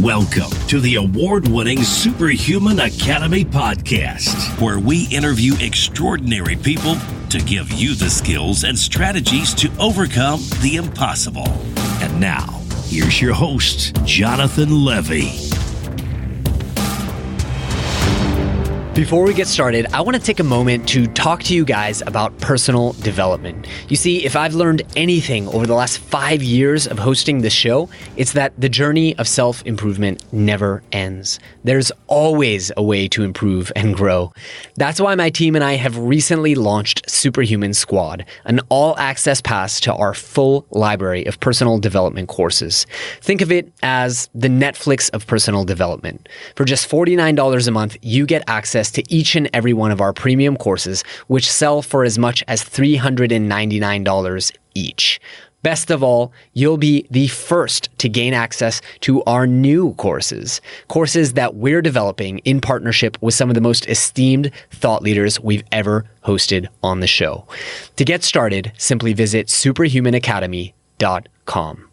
Welcome to the award-winning Superhuman Academy podcast, where we interview extraordinary people to give you the skills and strategies to overcome the impossible. And now, here's your host, Jonathan Levy. Before we get started, I want to take a moment to talk to you guys about personal development. You see, if I've learned anything over the last 5 years of hosting this show, it's that the journey of self-improvement never ends. There's always a way to improve and grow. That's why my team and I have recently launched Superhuman Squad, an all-access pass to our full library of personal development courses. Think of it as the Netflix of personal development. For just $49 a month, you get access to each and every one of our premium courses, which sell for as much as $399 each. Best of all, you'll be the first to gain access to our new courses that we're developing in partnership with some of the most esteemed thought leaders we've ever hosted on the show. To get started, simply visit superhumanacademy.com.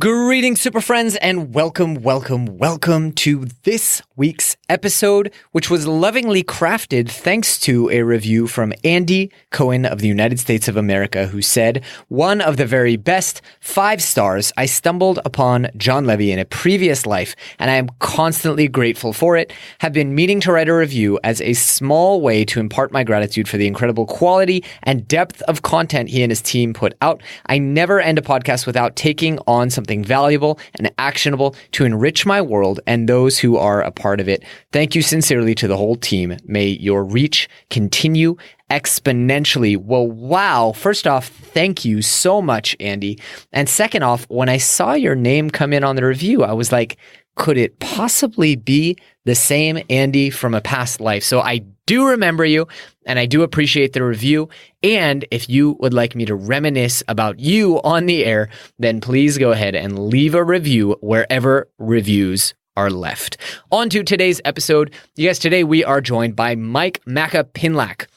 Greetings, super friends, and welcome to this week's episode, which was lovingly crafted thanks to a review from Andy Cohen of the United States of America, who said, "One of the very best, 5 stars. I stumbled upon John Levy in a previous life, and I am constantly grateful for it. Have been meaning to write a review as a small way to impart my gratitude for the incredible quality and depth of content he and his team put out. I never end a podcast without taking on something valuable and actionable to enrich my world and those who are a part of it. Thank you sincerely to the whole team. May your reach continue exponentially." Well, wow. First off, thank you so much, Andy. And second off, when I saw your name come in on the review, I was like, could it possibly be the same Andy from a past life? So I do remember you, and I do appreciate the review. And if you would like me to reminisce about you on the air, then please go ahead and leave a review wherever reviews are left. On to today's episode. You guys, today we are joined by Myke Macapinlac.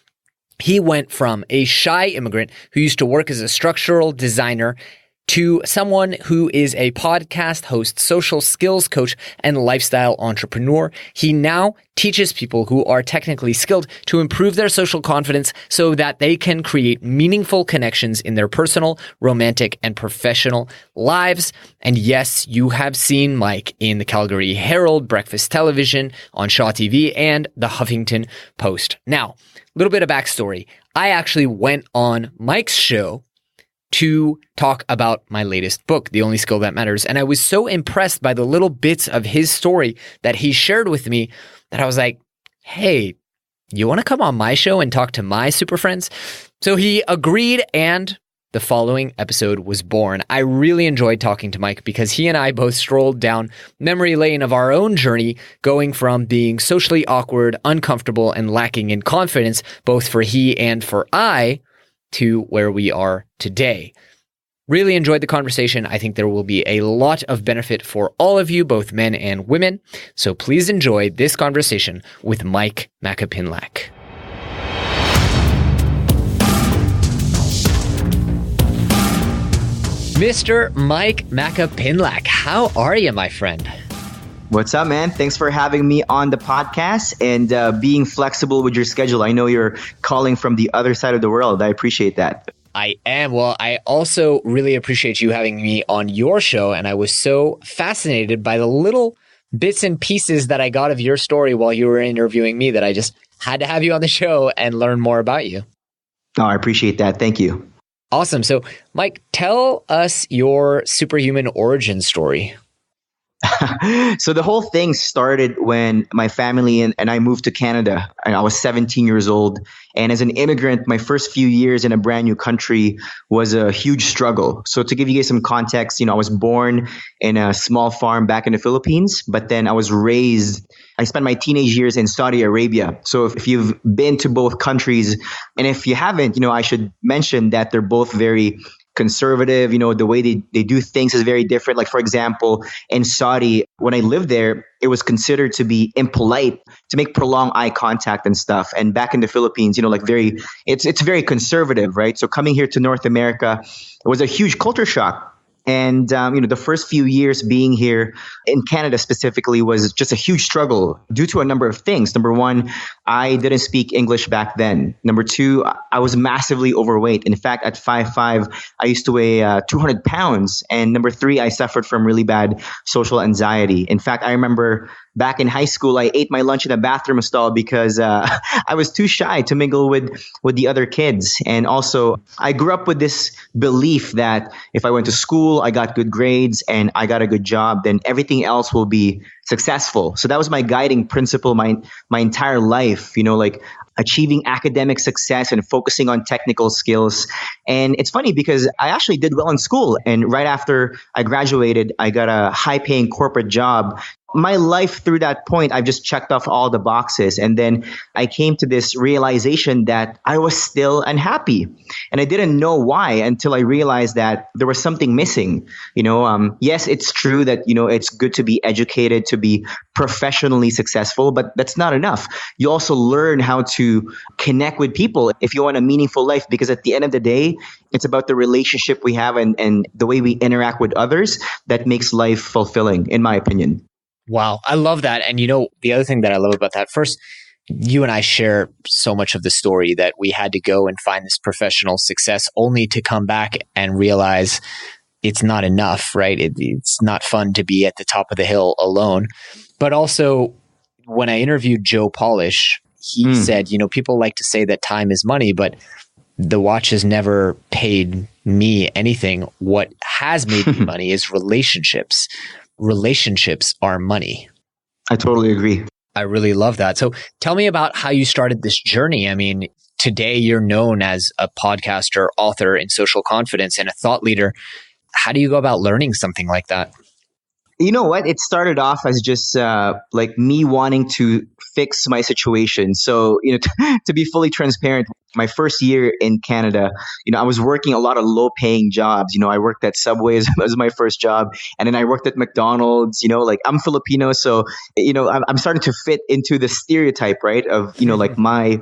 He went from a shy immigrant who used to work as a structural designer to someone who is a podcast host, social skills coach, and lifestyle entrepreneur. He now teaches people who are technically skilled to improve their social confidence so that they can create meaningful connections in their personal, romantic, and professional lives. And yes, you have seen Myke in the Calgary Herald, breakfast television, on Shaw TV, and the Huffington Post. Now, a little bit of backstory. I actually went on Myke's show to talk about my latest book, The Only Skill That Matters. And I was so impressed by the little bits of his story that he shared with me that I was like, hey, you want to come on my show and talk to my super friends? So he agreed, and the following episode was born. I really enjoyed talking to Myke because he and I both strolled down memory lane of our own journey, going from being socially awkward, uncomfortable, and lacking in confidence, both for he and for I, to where we are today. Really enjoyed the conversation. I think there will be a lot of benefit for all of you, both men and women. So please enjoy this conversation with Myke Macapinlac. Mr. Myke Macapinlac, how are you, my friend? What's up, man? Thanks for having me on the podcast and being flexible with your schedule. I know you're calling from the other side of the world. I appreciate that. I am. Well, I also really appreciate you having me on your show. And I was so fascinated by the little bits and pieces that I got of your story while you were interviewing me that I just had to have you on the show and learn more about you. Oh, I appreciate that. Thank you. Awesome. So, Myke, tell us your superhuman origin story. So the whole thing started when my family and I moved to Canada, and I was 17 years old. And as an immigrant, my first few years in a brand new country was a huge struggle. So to give you guys some context, I was born in a small farm back in the Philippines, but then I spent my teenage years in Saudi Arabia. So if you've been to both countries, and if you haven't, I should mention that they're both very conservative. The way they do things is very different. Like, for example, in Saudi, when I lived there, it was considered to be impolite to make prolonged eye contact and stuff. And back in the Philippines, it's very conservative, right? So coming here to North America, it was a huge culture shock. And, the first few years being here in Canada specifically was just a huge struggle due to a number of things. Number one, I didn't speak English back then. Number two, I was massively overweight. In fact, at 5'5", I used to weigh 200 pounds. And number three, I suffered from really bad social anxiety. In fact, I remember back in high school, I ate my lunch in a bathroom stall because I was too shy to mingle with the other kids. And also, I grew up with this belief that if I went to school, I got good grades, and I got a good job, then everything else will be successful. So that was my guiding principle my entire life, like achieving academic success and focusing on technical skills. And it's funny because I actually did well in school. And right after I graduated, I got a high-paying corporate job. My life through that point, I've just checked off all the boxes. And then I came to this realization that I was still unhappy. And I didn't know why until I realized that there was something missing. Yes, it's true that, it's good to be educated, to be professionally successful, but that's not enough. You also learn how to connect with people if you want a meaningful life, because at the end of the day, it's about the relationship we have and the way we interact with others that makes life fulfilling, in my opinion. Wow. I love that. And the other thing that I love about that, first, you and I share so much of the story that we had to go and find this professional success only to come back and realize it's not enough, right? It's not fun to be at the top of the hill alone. But also, when I interviewed Joe Polish, he said, people like to say that time is money, but the watch has never paid me anything. What has made me money is relationships. Relationships are money. I totally agree. I really love that. So tell me about how you started this journey. I mean, today you're known as a podcaster, author in social confidence, and a thought leader. How do you go about learning something like that? You know what? It started off as just like me wanting to fix my situation. So, to be fully transparent, my first year in Canada, I was working a lot of low paying jobs. I worked at Subway as my first job. And then I worked at McDonald's, like I'm Filipino. So, I'm starting to fit into the stereotype, right? Of, like my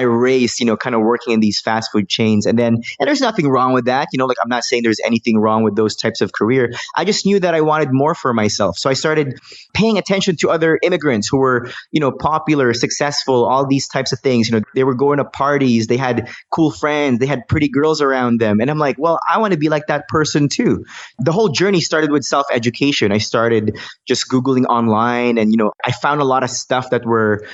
race, kind of working in these fast food chains. And there's nothing wrong with that. Like I'm not saying there's anything wrong with those types of career. I just knew that I wanted more for myself. So I started paying attention to other immigrants who were, popular, successful, all these types of things. They were going to parties, they had cool friends, they had pretty girls around them. And I'm like, well, I want to be like that person too. The whole journey started with self-education. I started just Googling online and, I found a lot of stuff that were,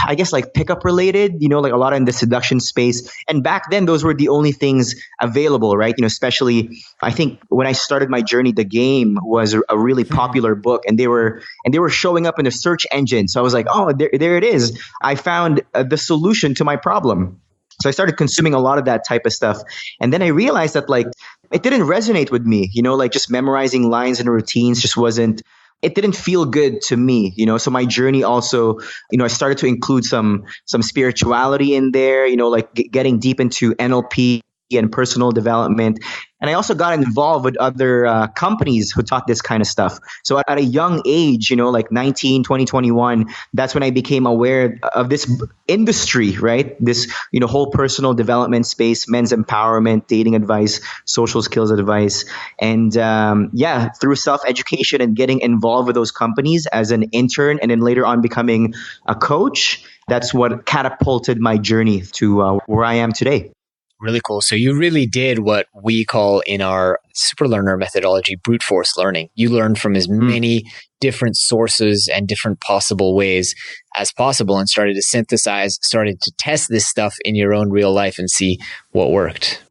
I guess, like pickup related, like a lot in the seduction space. And back then, those were the only things available, right? Especially, I think when I started my journey, The Game was a really popular book, and they were showing up in the search engine. So I was like, oh, there it is. I found the solution to my problem. So I started consuming a lot of that type of stuff. And then I realized that it didn't resonate with me, just memorizing lines and routines just it didn't feel good to me, so my journey also, I started to include some spirituality in there, getting deep into NLP and personal development. And I also got involved with other companies who taught this kind of stuff. So at a young age, like 19, 20, 21, that's when I became aware of this industry, right? This, whole personal development space, men's empowerment, dating advice, social skills advice. And through self-education and getting involved with those companies as an intern and then later on becoming a coach, that's what catapulted my journey to where I am today. Really cool. So you really did what we call in our super learner methodology, brute force learning. You learned from as many different sources and different possible ways as possible and started to synthesize, started to test this stuff in your own real life and see what worked.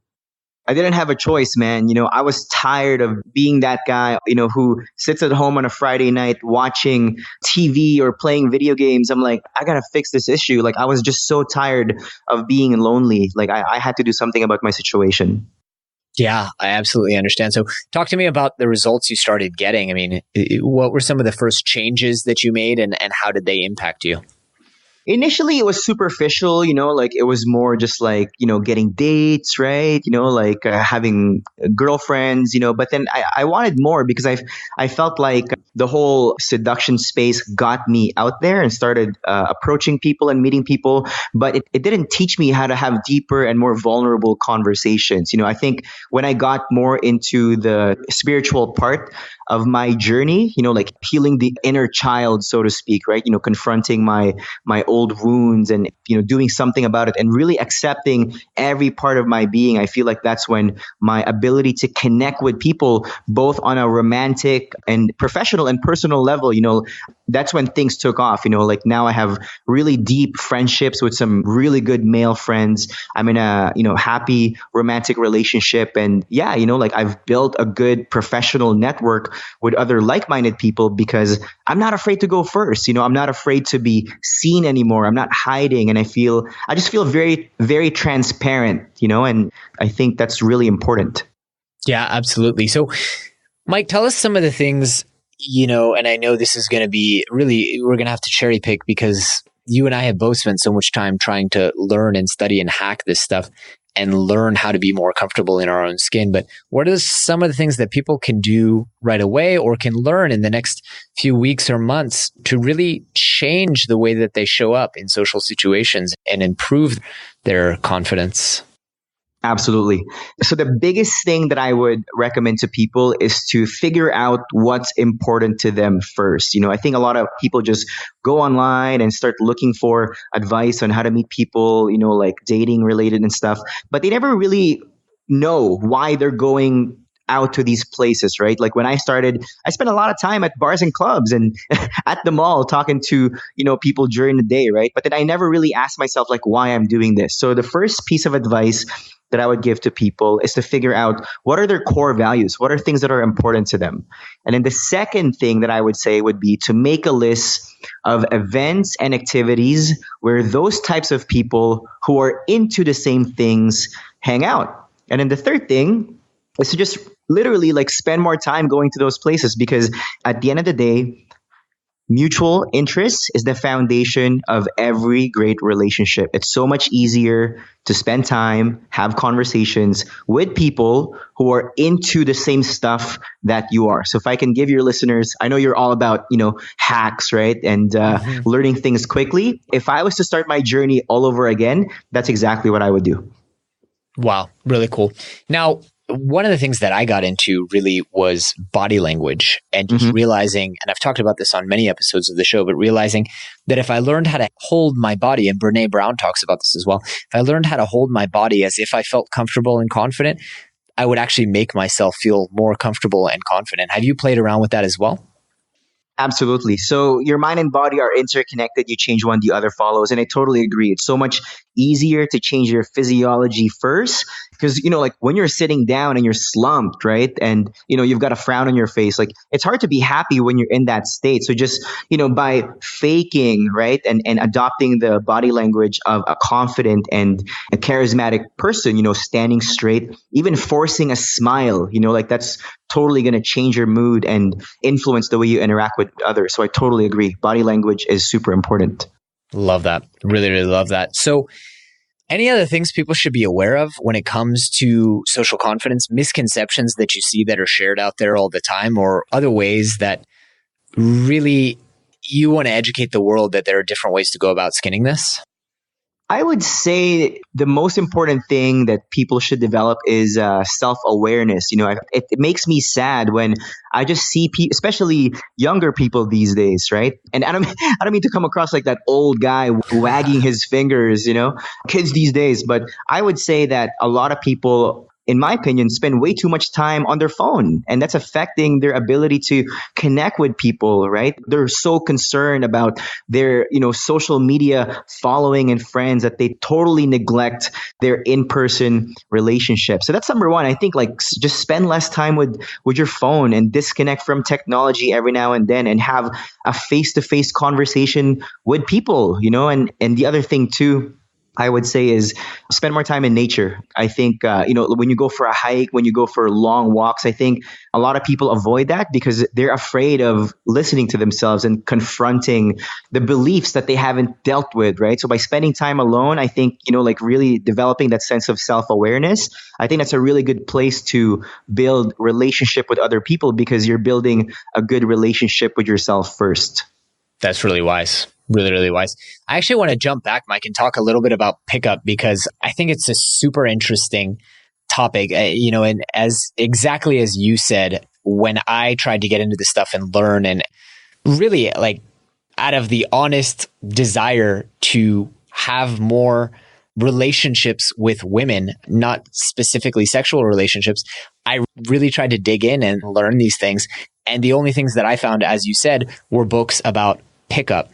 I didn't have a choice, man. I was tired of being that guy, who sits at home on a Friday night watching TV or playing video games. I'm like, I got to fix this issue. I was just so tired of being lonely. I had to do something about my situation. Yeah, I absolutely understand. So talk to me about the results you started getting. I mean, what were some of the first changes that you made and how did they impact you? initially it was superficial, like it was more just like, getting dates, right? Like having girlfriends, but then I wanted more because I felt like the whole seduction space got me out there and started approaching people and meeting people, but it didn't teach me how to have deeper and more vulnerable conversations. I think when I got more into the spiritual part of my journey, like healing the inner child, so to speak, right? Confronting my old wounds and, doing something about it and really accepting every part of my being. I feel like that's when my ability to connect with people, both on a romantic and professional and personal level, that's when things took off. Like now I have really deep friendships with some really good male friends. I'm in a, happy romantic relationship. And yeah, like I've built a good professional network with other like-minded people because I'm not afraid to go first. I'm not afraid to be seen anymore. I'm not hiding. And I just feel very, very transparent, and I think that's really important. Yeah, absolutely. So Myke, tell us some of the things, and I know this is going to be really, we're going to have to cherry pick because you and I have both spent so much time trying to learn and study and hack this stuff and learn how to be more comfortable in our own skin. But what are some of the things that people can do right away or can learn in the next few weeks or months to really change the way that they show up in social situations and improve their confidence? Absolutely. So the biggest thing that I would recommend to people is to figure out what's important to them first. I think a lot of people just go online and start looking for advice on how to meet people, like dating related and stuff, but they never really know why they're going out to these places, right? Like when I started, I spent a lot of time at bars and clubs and at the mall talking to, people during the day, right? But then I never really asked myself like why I'm doing this. So the first piece of advice that I would give to people is to figure out what are their core values? What are things that are important to them? And then the second thing that I would say would be to make a list of events and activities where those types of people who are into the same things hang out. And then the third thing is to just literally like spend more time going to those places because at the end of the day, mutual interest is the foundation of every great relationship. It's so much easier to spend time, have conversations with people who are into the same stuff that you are. So if I can give your listeners, I know you're all about, hacks, right? And learning things quickly. If I was to start my journey all over again, that's exactly what I would do. Wow. Really cool. Now, one of the things that I got into really was body language and just realizing, and I've talked about this on many episodes of the show, but realizing that if I learned how to hold my body, and Brene Brown talks about this as well, if I learned how to hold my body as if I felt comfortable and confident, I would actually make myself feel more comfortable and confident. Have you played around with that as well? Absolutely. So your mind and body are interconnected. You change one, the other follows. And I totally agree. It's so much easier to change your physiology first because, like when you're sitting down and you're slumped, right? And, you've got a frown on your face, like it's hard to be happy when you're in that state. So just, by faking, right? And adopting the body language of a confident and a charismatic person, standing straight, even forcing a smile, like that's totally going to change your mood and influence the way you interact with others. So I totally agree. Body language is super important. Love that. Really, really love that. So any other things people should be aware of when it comes to social confidence, misconceptions that you see that are shared out there all the time, or other ways that really you want to educate the world that there are different ways to go about skinning this? I would say the most important thing that people should develop is self-awareness. It makes me sad when I just see people, especially younger people these days, right? And I don't mean to come across like that old guy wagging his fingers, kids these days. But I would say that a lot of people, in my opinion, spend way too much time on their phone, and that's affecting their ability to connect with people, right? They're so concerned about their, social media following and friends that they totally neglect their in-person relationship. So that's number one. I think just spend less time with your phone and disconnect from technology every now and then and have a face-to-face conversation with people, and the other thing too, I would say is spend more time in nature. I think, when you go for a hike, when you go for long walks, I think a lot of people avoid that because they're afraid of listening to themselves and confronting the beliefs that they haven't dealt with, right? So by spending time alone, I think, really developing that sense of self-awareness, I think that's a really good place to build relationship with other people because you're building a good relationship with yourself first. That's really wise. Really, really wise. I actually want to jump back, Myke, and talk a little bit about pickup because I think it's a super interesting topic. And exactly as you said, when I tried to get into this stuff and learn and really out of the honest desire to have more relationships with women, not specifically sexual relationships, I really tried to dig in and learn these things. And the only things that I found, as you said, were books about pickup.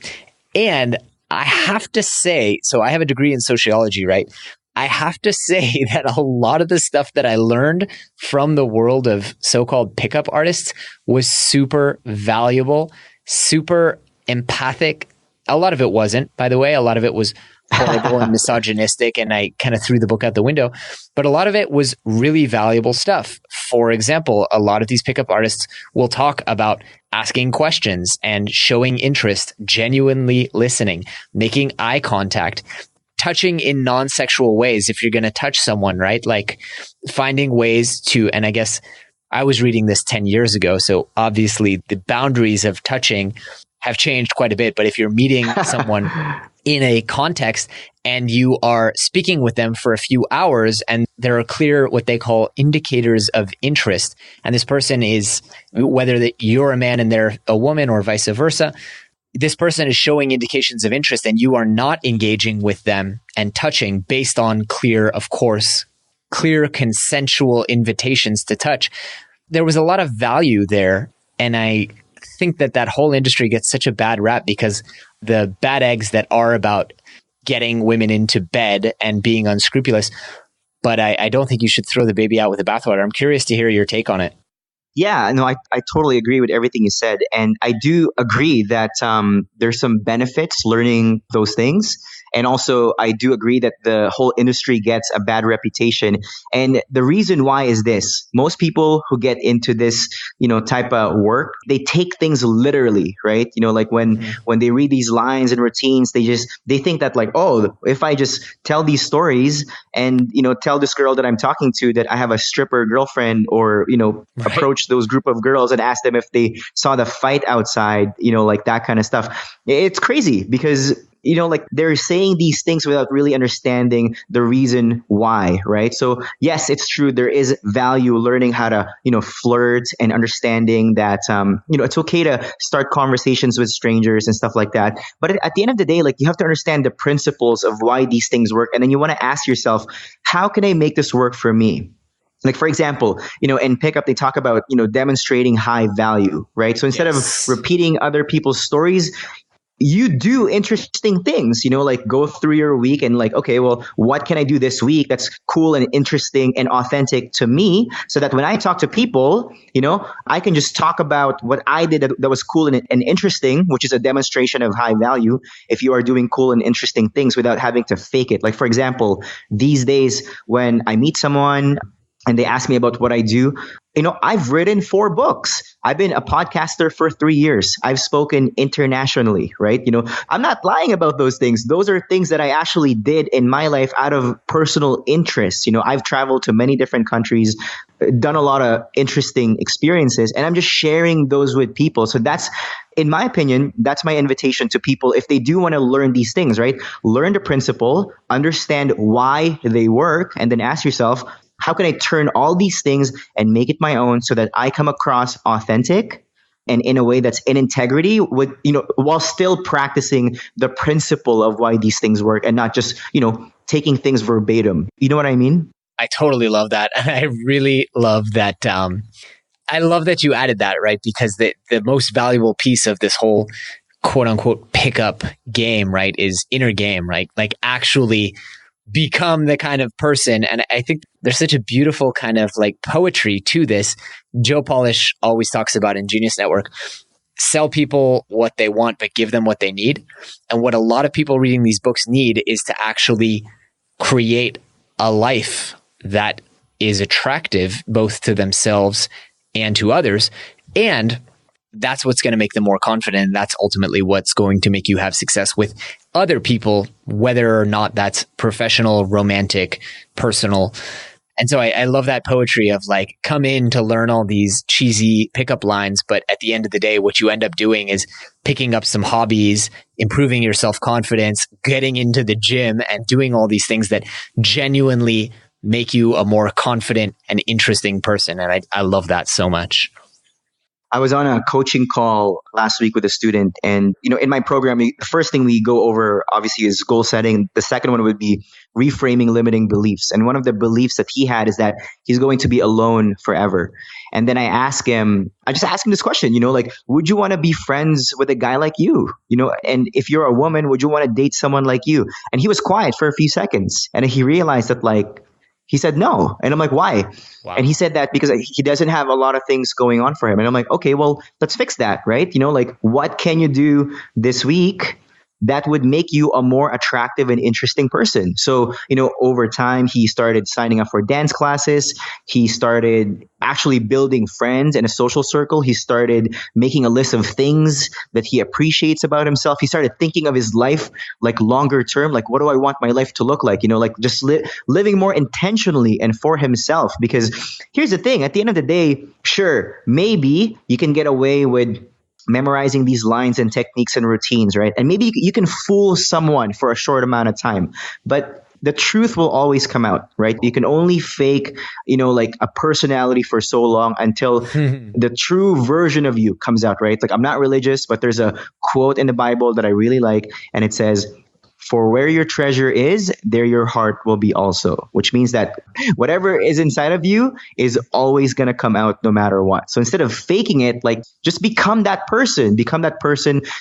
And I have to say, so I have a degree in sociology, right? I have to say that a lot of the stuff that I learned from the world of so-called pickup artists was super valuable, super empathic. A lot of it wasn't, by the way. A lot of it was horrible and misogynistic, and I kind of threw the book out the window. But a lot of it was really valuable stuff. For example, a lot of these pickup artists will talk about asking questions and showing interest, genuinely listening, making eye contact, touching in non-sexual ways if you're going to touch someone, right? Like finding ways to, and I guess I was reading this 10 years ago, so obviously the boundaries of touching have changed quite a bit. But if you're meeting someone in a context and you are speaking with them for a few hours and there are clear what they call indicators of interest, and this person is, whether that you're a man and they're a woman or vice versa, this person is showing indications of interest and you are not engaging with them and touching based on clear consensual invitations to touch. There was a lot of value there. And I think that whole industry gets such a bad rap because the bad eggs that are about getting women into bed and being unscrupulous. But I don't think you should throw the baby out with the bathwater. I'm curious to hear your take on it. Yeah, no, I totally agree with everything you said. And I do agree that there's some benefits learning those things. And also, I do agree that the whole industry gets a bad reputation. And the reason why is this. Most people who get into this, type of work, they take things literally, right? When they read these lines and routines, they think that if I just tell these stories and, tell this girl that I'm talking to that I have a stripper girlfriend or, approach those group of girls and ask them if they saw the fight outside, that kind of stuff. It's crazy because they're saying these things without really understanding the reason why, right? So yes, it's true. There is value learning how to, flirt and understanding that, it's okay to start conversations with strangers and stuff like that. But at the end of the day, you have to understand the principles of why these things work. And then you want to ask yourself, how can I make this work for me? For example, in pickup, they talk about, demonstrating high value, right? So instead of repeating other people's stories, you do interesting things, go through your week and okay, well, what can I do this week that's cool and interesting and authentic to me so that when I talk to people, I can just talk about what I did that was cool and interesting, which is a demonstration of high value if you are doing cool and interesting things without having to fake it. For example, these days when I meet someone and they ask me about what I do, I've written 4 books. I've been a podcaster for 3 years. I've spoken internationally, right? I'm not lying about those things. Those are things that I actually did in my life out of personal interest. I've traveled to many different countries, done a lot of interesting experiences, and I'm just sharing those with people. So that's, in my opinion, that's my invitation to people. If they do want to learn these things, right? Learn the principle, understand why they work, and then ask yourself, how can I turn all these things and make it my own so that I come across authentic and in a way that's in integrity with, while still practicing the principle of why these things work and not just, taking things verbatim. You know what I mean? I totally love that. And I really love that. I love that you added that, right? Because the most valuable piece of this whole quote unquote pickup game, right, is inner game, right? Actually become the kind of person. And I think there's such a beautiful kind of poetry to this. Joe Polish always talks about in Genius Network, sell people what they want, but give them what they need. And what a lot of people reading these books need is to actually create a life that is attractive both to themselves and to others. And that's what's going to make them more confident. And that's ultimately what's going to make you have success with other people, whether or not that's professional, romantic, personal. And so I love that poetry of like, come in to learn all these cheesy pickup lines. But at the end of the day, what you end up doing is picking up some hobbies, improving your self-confidence, getting into the gym and doing all these things that genuinely make you a more confident and interesting person. And I love that so much. I was on a coaching call last week with a student, and in my program, the first thing we go over obviously is goal setting. The second one would be reframing limiting beliefs. And one of the beliefs that he had is that he's going to be alone forever. And then I just asked him this question, like, would you want to be friends with a guy like you? And if you're a woman, would you want to date someone like you? And he was quiet for a few seconds, and he realized that he said no. And I'm like, why? Wow. And he said that because he doesn't have a lot of things going on for him. And I'm like, okay, well, let's fix that, right? What can you do this week that would make you a more attractive and interesting person? So, over time, he started signing up for dance classes. He started actually building friends and a social circle. He started making a list of things that he appreciates about himself. He started thinking of his life like longer term, like, what do I want my life to look like? Just living more intentionally and for himself. Because here's the thing, at the end of the day, sure, maybe you can get away with memorizing these lines and techniques and routines, right? And maybe you can fool someone for a short amount of time, but the truth will always come out, right? You can only fake, a personality for so long until the true version of you comes out, right? Like, I'm not religious, but there's a quote in the Bible that I really like, and it says, "For where your treasure is, there your heart will be also," which means that whatever is inside of you is always going to come out no matter what. So instead of faking it, just become that person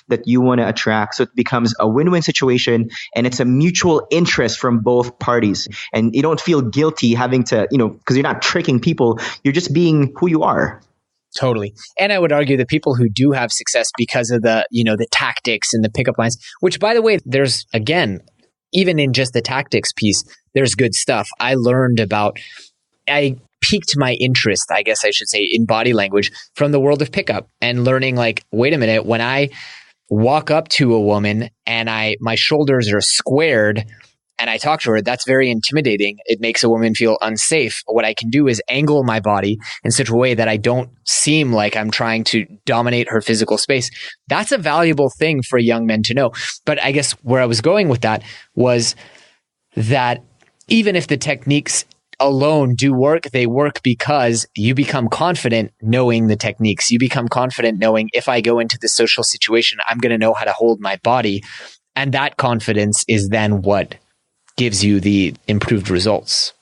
that you want to attract. So it becomes a win-win situation, and it's a mutual interest from both parties. And you don't feel guilty having to, because you're not tricking people, you're just being who you are. Totally. And I would argue that people who do have success because of the tactics and the pickup lines, which, by the way, there's, again, even in just the tactics piece, there's good stuff. I piqued my interest, I guess I should say, in body language from the world of pickup and learning, wait a minute, when I walk up to a woman and my shoulders are squared and I talk to her, that's very intimidating. It makes a woman feel unsafe. What I can do is angle my body in such a way that I don't seem like I'm trying to dominate her physical space. That's a valuable thing for young men to know. But I guess where I was going with that was that even if the techniques alone do work, they work because you become confident knowing the techniques. You become confident knowing, if I go into this social situation, I'm going to know how to hold my body. And that confidence is then what gives you the improved results.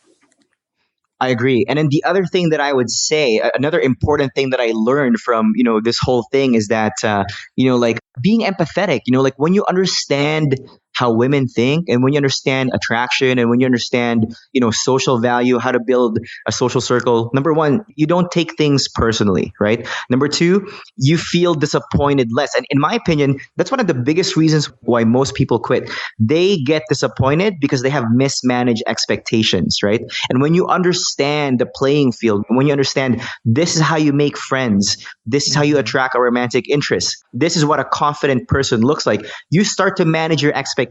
I agree. And then the other thing that I would say, another important thing that I learned from, this whole thing is that, being empathetic, when you understand how women think, and when you understand attraction, and when you understand, social value, how to build a social circle, number one, you don't take things personally, right? Number two, you feel disappointed less. And in my opinion, that's one of the biggest reasons why most people quit. They get disappointed because they have mismanaged expectations, right? And when you understand the playing field, when you understand this is how you make friends, this is how you attract a romantic interest, this is what a confident person looks like, you start to manage your expectations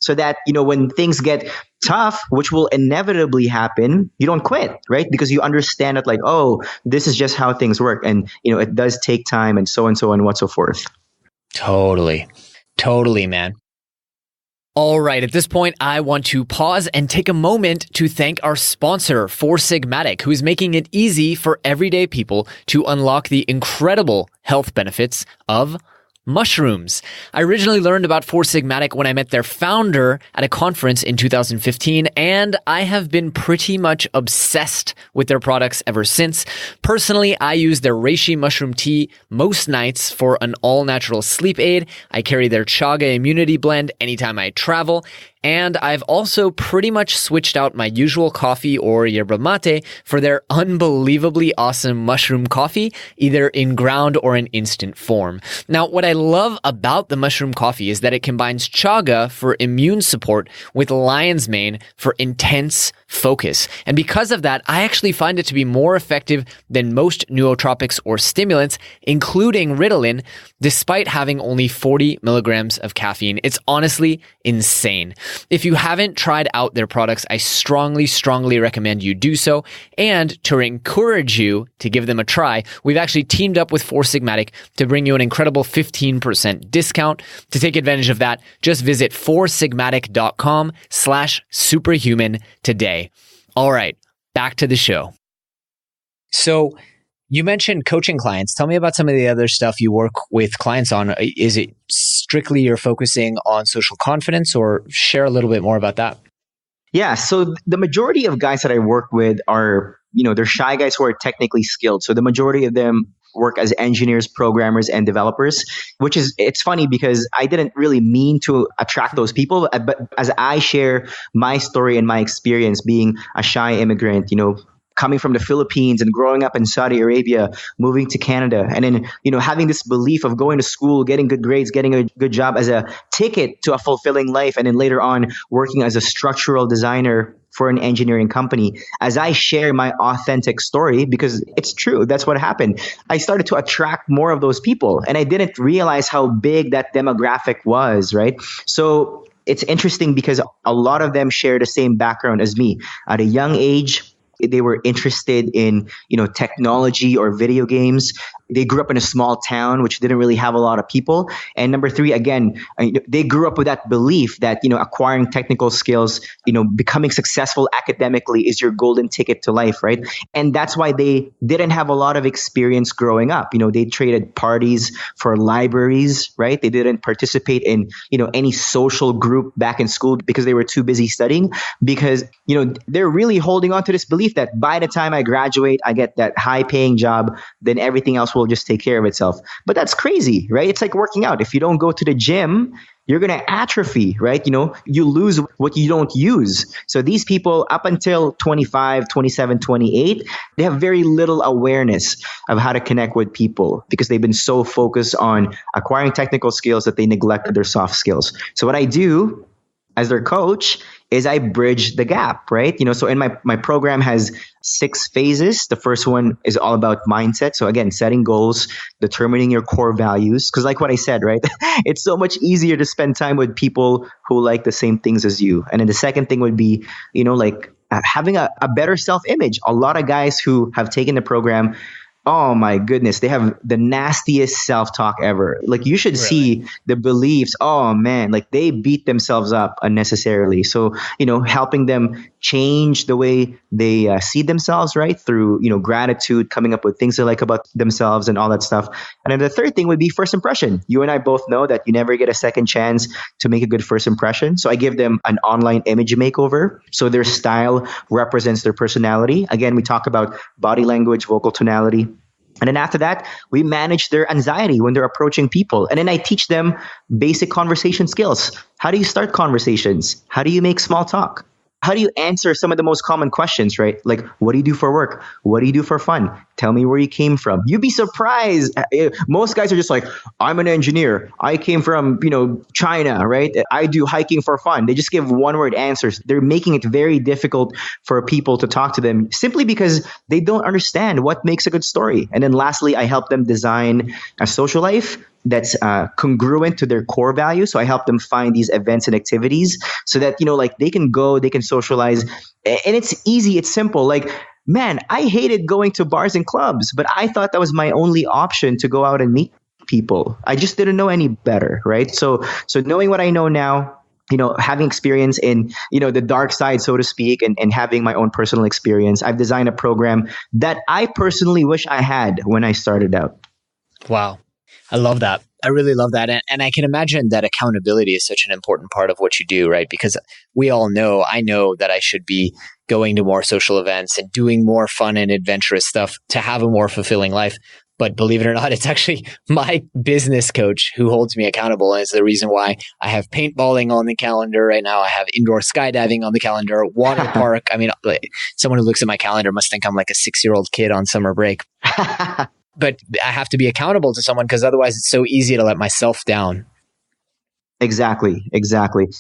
so that, when things get tough, which will inevitably happen, you don't quit, right? Because you understand that, oh, this is just how things work. And, it does take time and so on and so forth. Totally, man. All right, at this point, I want to pause and take a moment to thank our sponsor, Four Sigmatic, who is making it easy for everyday people to unlock the incredible health benefits of mushrooms. I originally learned about Four Sigmatic when I met their founder at a conference in 2015, and I have been pretty much obsessed with their products ever since. Personally, I use their reishi mushroom tea most nights for an all-natural sleep aid. I carry their chaga immunity blend anytime I travel, And I've also pretty much switched out my usual coffee or yerba mate for their unbelievably awesome mushroom coffee, either in ground or in instant form. Now, what I love about the mushroom coffee is that it combines chaga for immune support with lion's mane for intense focus. And because of that, I actually find it to be more effective than most nootropics or stimulants, including Ritalin, despite having only 40 milligrams of caffeine. It's honestly insane. If you haven't tried out their products, I strongly recommend you do so. And to encourage you to give them a try, we've actually teamed up with Four Sigmatic to bring you an incredible 15% discount. To take advantage of that, just visit foursigmatic.com/superhuman today. All right, back to the show. So you mentioned coaching clients. Tell me about some of the other stuff you work with clients on. Is it strictly you're focusing on social confidence, or share a little bit more about that? Yeah. So the majority of guys that I work with are, they're shy guys who are technically skilled. So the majority of them work as engineers, programmers, and developers, it's funny because I didn't really mean to attract those people. But as I share my story and my experience being a shy immigrant, coming from the Philippines and growing up in Saudi Arabia, moving to Canada, and then, having this belief of going to school, getting good grades, getting a good job as a ticket to a fulfilling life, and then later on working as a structural designer for an engineering company. As I share my authentic story, because it's true, that's what happened, I started to attract more of those people, and I didn't realize how big that demographic was, right? So it's interesting because a lot of them share the same background as me. At a young age, they were interested in, technology or video games. They grew up in a small town, which didn't really have a lot of people. And number three, again, they grew up with that belief that, acquiring technical skills, becoming successful academically is your golden ticket to life, right? And that's why they didn't have a lot of experience growing up. They traded parties for libraries, right? They didn't participate in, any social group back in school because they were too busy studying, because, they're really holding on to this belief that by the time I graduate, I get that high paying job, then everything else will just take care of itself. But that's crazy, right? It's like working out. If you don't go to the gym, you're going to atrophy, right? You lose what you don't use. So these people up until 25, 27, 28, they have very little awareness of how to connect with people because they've been so focused on acquiring technical skills that they neglected their soft skills. So what I do as their coach is I bridge the gap, right? So in my program has 6 phases. The first one is all about mindset. So again, setting goals, determining your core values. Because like what I said, right? It's so much easier to spend time with people who like the same things as you. And then the second thing would be, having a better self-image. A lot of guys who have taken the program, oh my goodness, they have the nastiest self-talk ever. Like you should see the beliefs. Oh man, like they beat themselves up unnecessarily. So, helping them change the way they see themselves, right? Through, gratitude, coming up with things they like about themselves and all that stuff. And then the third thing would be first impression. You and I both know that you never get a second chance to make a good first impression. So I give them an online image makeover. So their style represents their personality. Again, we talk about body language, vocal tonality. And then after that, we manage their anxiety when they're approaching people. And then I teach them basic conversation skills. How do you start conversations? How do you make small talk? How do you answer some of the most common questions, right? Like, what do you do for work? What do you do for fun? Tell me where you came from. You'd be surprised. Most guys are just like, I'm an engineer. I came from, China, right? I do hiking for fun. They just give one-word answers. They're making it very difficult for people to talk to them simply because they don't understand what makes a good story. And then lastly, I help them design a social life that's congruent to their core values. So I help them find these events and activities so that, they can go, they can socialize. And it's easy, it's simple. Like, man, I hated going to bars and clubs, but I thought that was my only option to go out and meet people. I just didn't know any better, right? So knowing what I know now, having experience in, the dark side, so to speak, and having my own personal experience, I've designed a program that I personally wish I had when I started out. Wow. I love that. I really love that. And I can imagine that accountability is such an important part of what you do, right? Because we all know, I know that I should be going to more social events and doing more fun and adventurous stuff to have a more fulfilling life. But believe it or not, it's actually my business coach who holds me accountable. And it's the reason why I have paintballing on the calendar right now. I have indoor skydiving on the calendar, water park. I mean, like, someone who looks at my calendar must think I'm like a 6-year-old kid on summer break. But I have to be accountable to someone because otherwise it's so easy to let myself down. Exactly.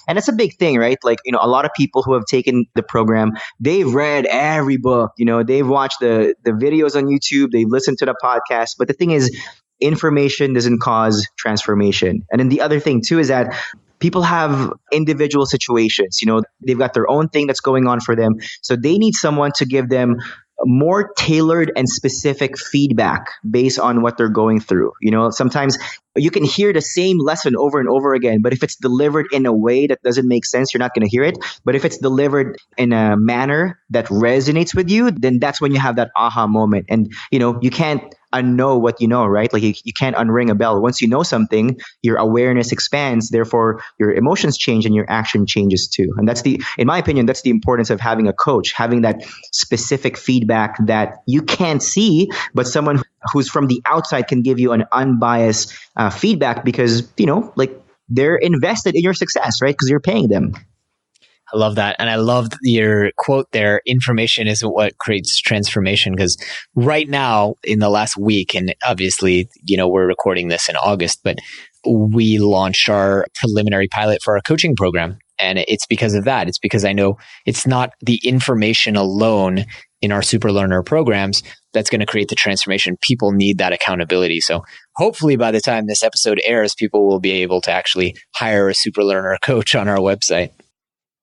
And it's a big thing, right? Like, a lot of people who have taken the program, they've read every book, they've watched the videos on YouTube, they've listened to the podcast. But the thing is, information doesn't cause transformation. And then the other thing too is that people have individual situations, they've got their own thing that's going on for them. So they need someone to give them more tailored and specific feedback based on what they're going through. Sometimes you can hear the same lesson over and over again, but if it's delivered in a way that doesn't make sense, you're not going to hear it. But if it's delivered in a manner that resonates with you, then that's when you have that aha moment. And, you can't unknow what you know, right? Like you can't unring a bell. Once you know something, your awareness expands, therefore your emotions change and your action changes too. And in my opinion, that's the importance of having a coach, having that specific feedback that you can't see, but someone who's from the outside can give you an unbiased feedback because, like they're invested in your success, right? Because you're paying them. I love that. And I loved your quote there, information isn't what creates transformation. Because right now, in the last week, and obviously, we're recording this in August, but we launched our preliminary pilot for our coaching program. And it's because of that. It's because I know it's not the information alone in our super learner programs that's going to create the transformation. People need that accountability. So hopefully by the time this episode airs, people will be able to actually hire a super learner coach on our website.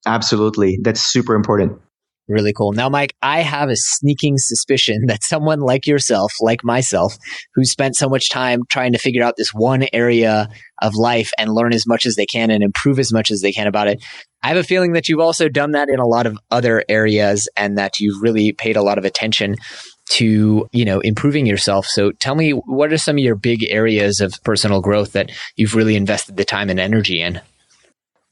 Absolutely. That's super important. Really cool. Now, Myke, I have a sneaking suspicion that someone like yourself, like myself, who spent so much time trying to figure out this one area of life and learn as much as they can and improve as much as they can about it, I have a feeling that you've also done that in a lot of other areas and that you've really paid a lot of attention to, improving yourself. So tell me, what are some of your big areas of personal growth that you've really invested the time and energy in?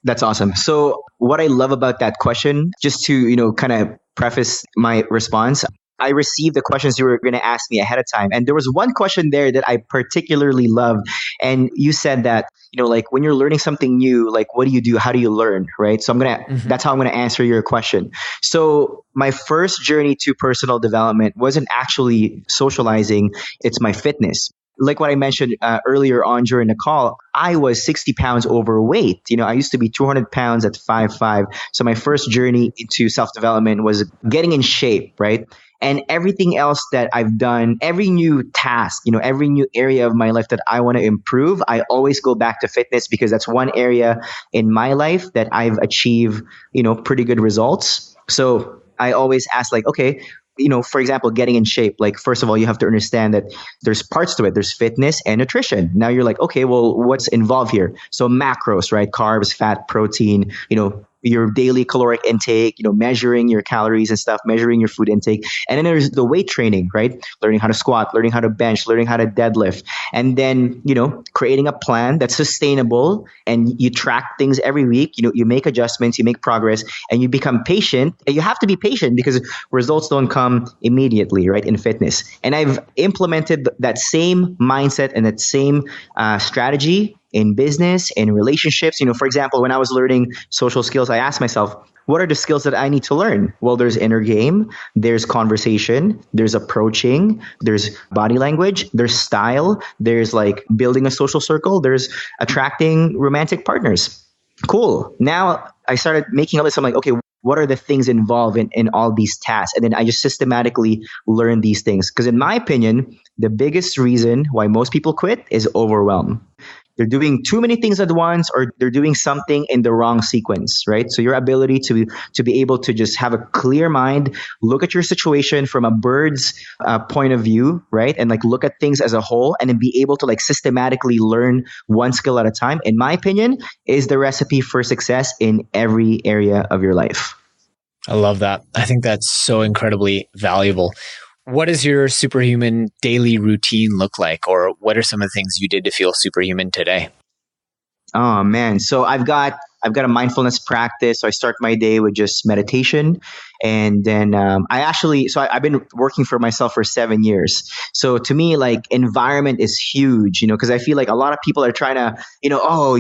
That's awesome. So what I love about that question, just to, kind of preface my response, I received the questions you were going to ask me ahead of time. And there was one question there that I particularly loved. And you said that, like when you're learning something new, like what do you do? How do you learn? Right. So that's how I'm going to answer your question. So my first journey to personal development wasn't actually socializing. It's my fitness. Like what I mentioned earlier on during the call, I was 60 pounds overweight. I used to be 200 pounds at 5'5". So my first journey into self-development was getting in shape, right? And everything else that I've done, every new task, every new area of my life that I want to improve, I always go back to fitness because that's one area in my life that I've achieved, pretty good results. So I always ask like, okay, for example, getting in shape, like, first of all, you have to understand that there's parts to it. There's fitness and nutrition. Now you're like, okay, well, what's involved here? So macros, right? Carbs, fat, protein, your daily caloric intake, measuring your calories and stuff, measuring your food intake. And then there's the weight training, right? Learning how to squat, learning how to bench, learning how to deadlift. And then, creating a plan that's sustainable and you track things every week. You make adjustments, you make progress, and you become patient. And you have to be patient because results don't come immediately, right? In fitness. And I've implemented that same mindset and that same strategy in business, in relationships. For example, when I was learning social skills, I asked myself, what are the skills that I need to learn? Well, there's inner game, there's conversation, there's approaching, there's body language, there's style, there's like building a social circle, there's attracting romantic partners. Cool. Now I started making a list. I'm like, okay, what are the things involved in all these tasks? And then I just systematically learn these things. Because in my opinion, the biggest reason why most people quit is overwhelm. They're doing too many things at once, or they're doing something in the wrong sequence, right? So your ability to be able to just have a clear mind, look at your situation from a bird's point of view, right? And like look at things as a whole, and then be able to like systematically learn one skill at a time, in my opinion, is the recipe for success in every area of your life. I love that. I think that's so incredibly valuable. What does your superhuman daily routine look like? Or what are some of the things you did to feel superhuman today? Oh man. So I've got I've got a mindfulness practice. So I start my day with just meditation. And then I've been working for myself for 7 years. So to me, like environment is huge, because I feel like a lot of people are trying to,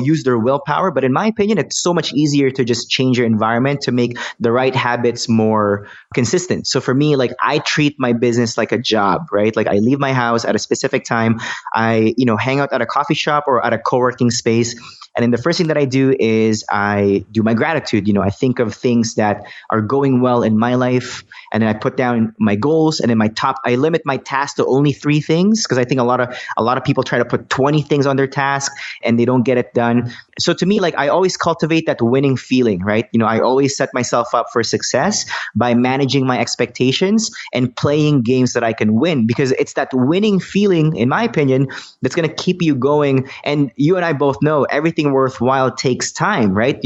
use their willpower. But in my opinion, it's so much easier to just change your environment to make the right habits more consistent. So for me, like I treat my business like a job, right? Like I leave my house at a specific time. I, hang out at a coffee shop or at a co-working space. And then the first thing that I do is I do my gratitude. I think of things that are going well in my life, and then I put down my goals. And then I limit my task to only 3 things, because I think a lot of people try to put 20 things on their task and they don't get it done. So to me, like I always cultivate that winning feeling, right? I always set myself up for success by managing my expectations and playing games that I can win, because it's that winning feeling, in my opinion, that's going to keep you going. And you and I both know everything worthwhile takes time, right?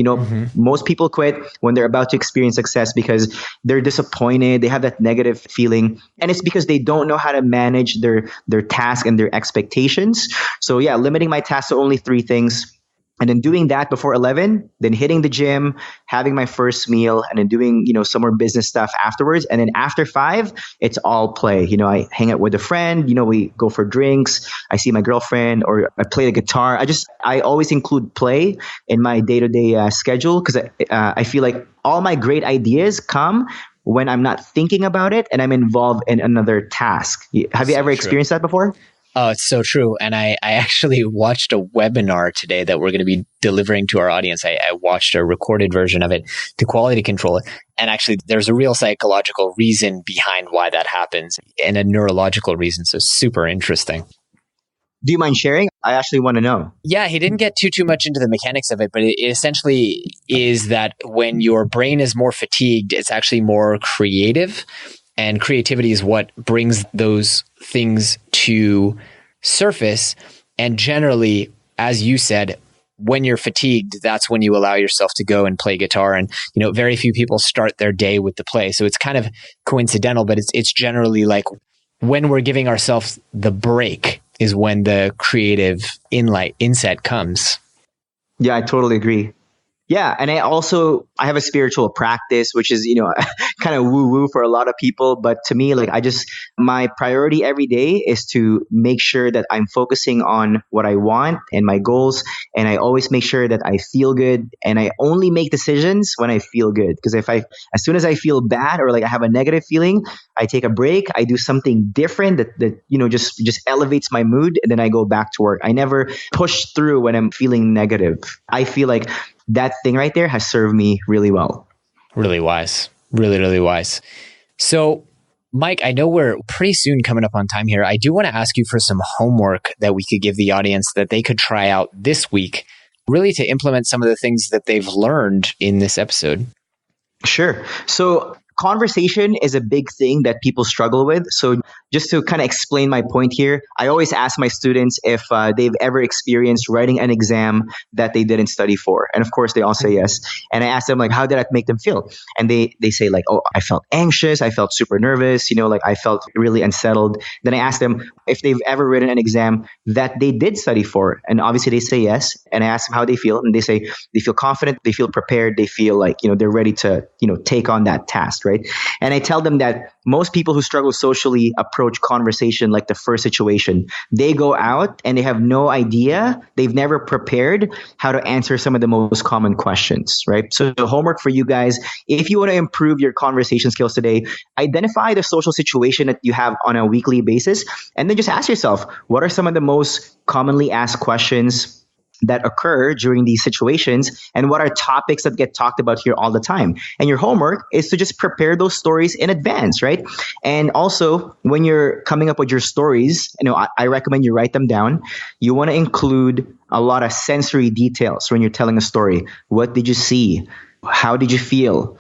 Most people quit when they're about to experience success because they're disappointed. They have that negative feeling, and it's because they don't know how to manage their task and their expectations. So yeah, limiting my task to only 3 things. And then doing that before 11, then hitting the gym, having my first meal, and then doing, some more business stuff afterwards. And then after 5, it's all play. I hang out with a friend, we go for drinks. I see my girlfriend, or I play the guitar. I always include play in my day-to-day schedule, because I feel like all my great ideas come when I'm not thinking about it and I'm involved in another task. Have you ever experienced that before? Oh, it's so true. And I actually watched a webinar today that we're going to be delivering to our audience. I watched a recorded version of it to quality control it. And actually, there's a real psychological reason behind why that happens, and a neurological reason. So super interesting. Do you mind sharing? I actually want to know. Yeah, he didn't get too much into the mechanics of it, but it essentially is that when your brain is more fatigued, it's actually more creative. And creativity is what brings those things to surface. And generally, as you said, when you're fatigued, that's when you allow yourself to go and play guitar. And, very few people start their day with the play. So it's kind of coincidental, but it's generally like when we're giving ourselves the break is when the creative inset comes. Yeah, I totally agree. Yeah. And I have a spiritual practice, which is, kind of woo woo for a lot of people. But to me, like my priority every day is to make sure that I'm focusing on what I want and my goals. And I always make sure that I feel good, and I only make decisions when I feel good. Because as soon as I feel bad, or like I have a negative feeling, I take a break. I do something different that just elevates my mood, and then I go back to work. I never push through when I'm feeling negative. I feel like that thing right there has served me really well. Really wise. Really, really wise. So, Myke, I know we're pretty soon coming up on time here. I do want to ask you for some homework that we could give the audience that they could try out this week, really to implement some of the things that they've learned in this episode. Sure. So conversation is a big thing that people struggle with. So just to kind of explain my point here, I always ask my students if they've ever experienced writing an exam that they didn't study for. And of course, they all say yes. And I ask them, like, how did that make them feel? And they say, like, oh, I felt anxious. I felt super nervous. Like I felt really unsettled. Then I ask them if they've ever written an exam that they did study for. And obviously they say yes. And I ask them how they feel. And they say they feel confident. They feel prepared. They feel like, they're ready to, take on that task. Right. And I tell them that most people who struggle socially approach conversation like the first situation. They go out and they have no idea. They've never prepared how to answer some of the most common questions, right? So the homework for you guys, if you want to improve your conversation skills today, identify the social situation that you have on a weekly basis, and then just ask yourself, what are some of the most commonly asked questions that occur during these situations, and what are topics that get talked about here all the time? And your homework is to just prepare those stories in advance, right? And also, when you're coming up with your stories, I recommend you write them down. You want to include a lot of sensory details when you're telling a story. What did you see? How did you feel?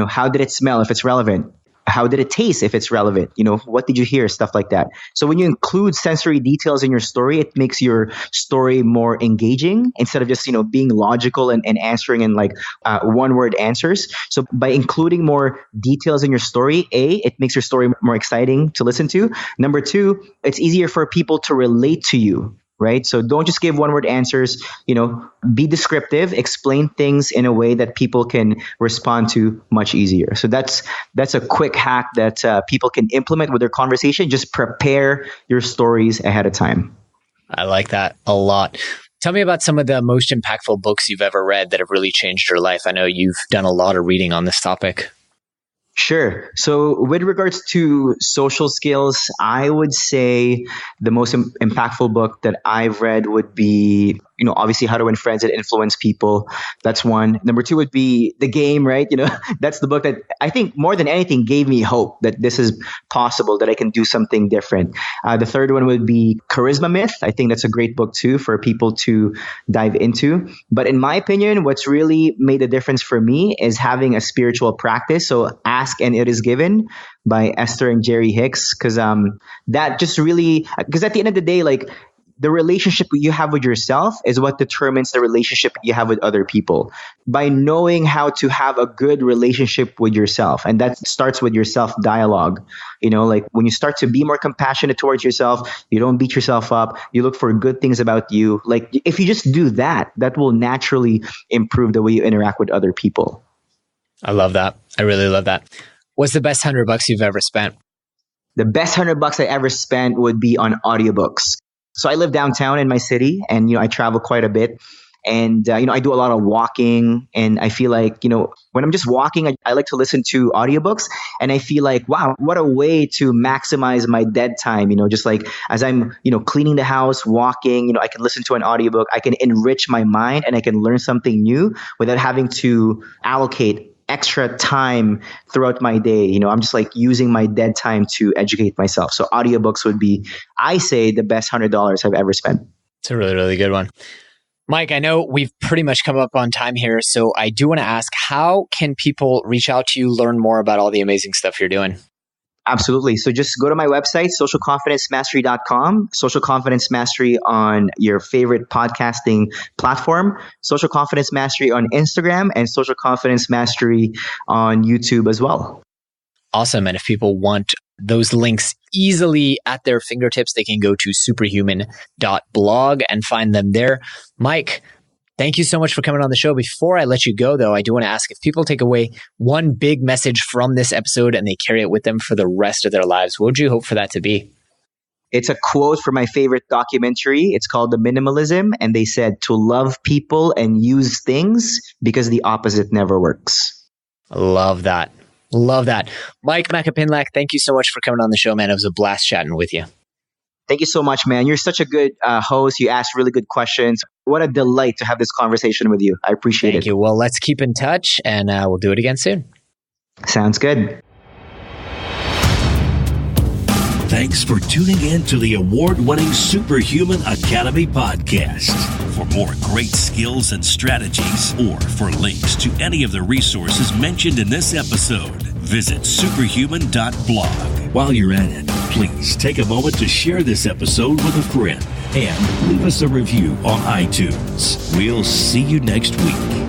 How did it smell if it's relevant? How did it taste if it's relevant? What did you hear? Stuff like that. So when you include sensory details in your story, it makes your story more engaging instead of just, being logical and answering in like one-word answers. So by including more details in your story, it makes your story more exciting to listen to. Number 2, it's easier for people to relate to you. right? So don't just give one word answers, be descriptive, explain things in a way that people can respond to much easier. So that's a quick hack that people can implement with their conversation. Just prepare your stories ahead of time. I like that a lot. Tell me about some of the most impactful books you've ever read that have really changed your life. I know you've done a lot of reading on this topic. Sure. So with regards to social skills, I would say the most impactful book that I've read would be, obviously How to Win Friends and Influence People. That's one. Number two would be The Game, right? That's the book that I think more than anything gave me hope that this is possible, that I can do something different. The third one would be Charisma Myth. I think that's a great book too for people to dive into. But in my opinion, what's really made a difference for me is having a spiritual practice. So Ask and It Is Given by Esther and Jerry Hicks. Because that just really, because at the end of the day, like, the relationship you have with yourself is what determines the relationship you have with other people. By knowing how to have a good relationship with yourself, and that starts with your self-dialogue. Like when you start to be more compassionate towards yourself, you don't beat yourself up, you look for good things about you. Like if you just do that, that will naturally improve the way you interact with other people. I love that. I really love that. What's the best $100 you've ever spent? The best $100 I ever spent would be on audiobooks. So I live downtown in my city, and I travel quite a bit, and I do a lot of walking, and I feel like when I'm just walking, I like to listen to audiobooks, and I feel like, wow, what a way to maximize my dead time. Just like as I'm cleaning the house, walking, I can listen to an audiobook, I can enrich my mind, and I can learn something new without having to allocate extra time throughout my day. I'm just like using my dead time to educate myself. So audiobooks would be, I say, the best $100 I've ever spent. It's a really, really good one. Myke, I know we've pretty much come up on time here, so I do want to ask, how can people reach out to you, learn more about all the amazing stuff you're doing? Absolutely. So just go to my website, socialconfidencemastery.com, Social Confidence Mastery on your favorite podcasting platform, Social Confidence Mastery on Instagram, and Social Confidence Mastery on YouTube as well. Awesome. And if people want those links easily at their fingertips, they can go to superhuman.blog and find them there. Myke, thank you so much for coming on the show. Before I let you go, though, I do want to ask, if people take away one big message from this episode and they carry it with them for the rest of their lives, what would you hope for that to be? It's a quote from my favorite documentary. It's called The Minimalism. And they said, to love people and use things because the opposite never works. Love that. Love that. Myke Macapinlac, thank you so much for coming on the show, man. It was a blast chatting with you. Thank you so much, man. You're such a good host. You asked really good questions. What a delight to have this conversation with you. I appreciate it. Thank you. Well, let's keep in touch, and we'll do it again soon. Sounds good. Thanks for tuning in to the award-winning Superhuman Academy podcast. For more great skills and strategies, or for links to any of the resources mentioned in this episode, visit superhuman.blog. While you're at it, please take a moment to share this episode with a friend and leave us a review on iTunes. We'll see you next week.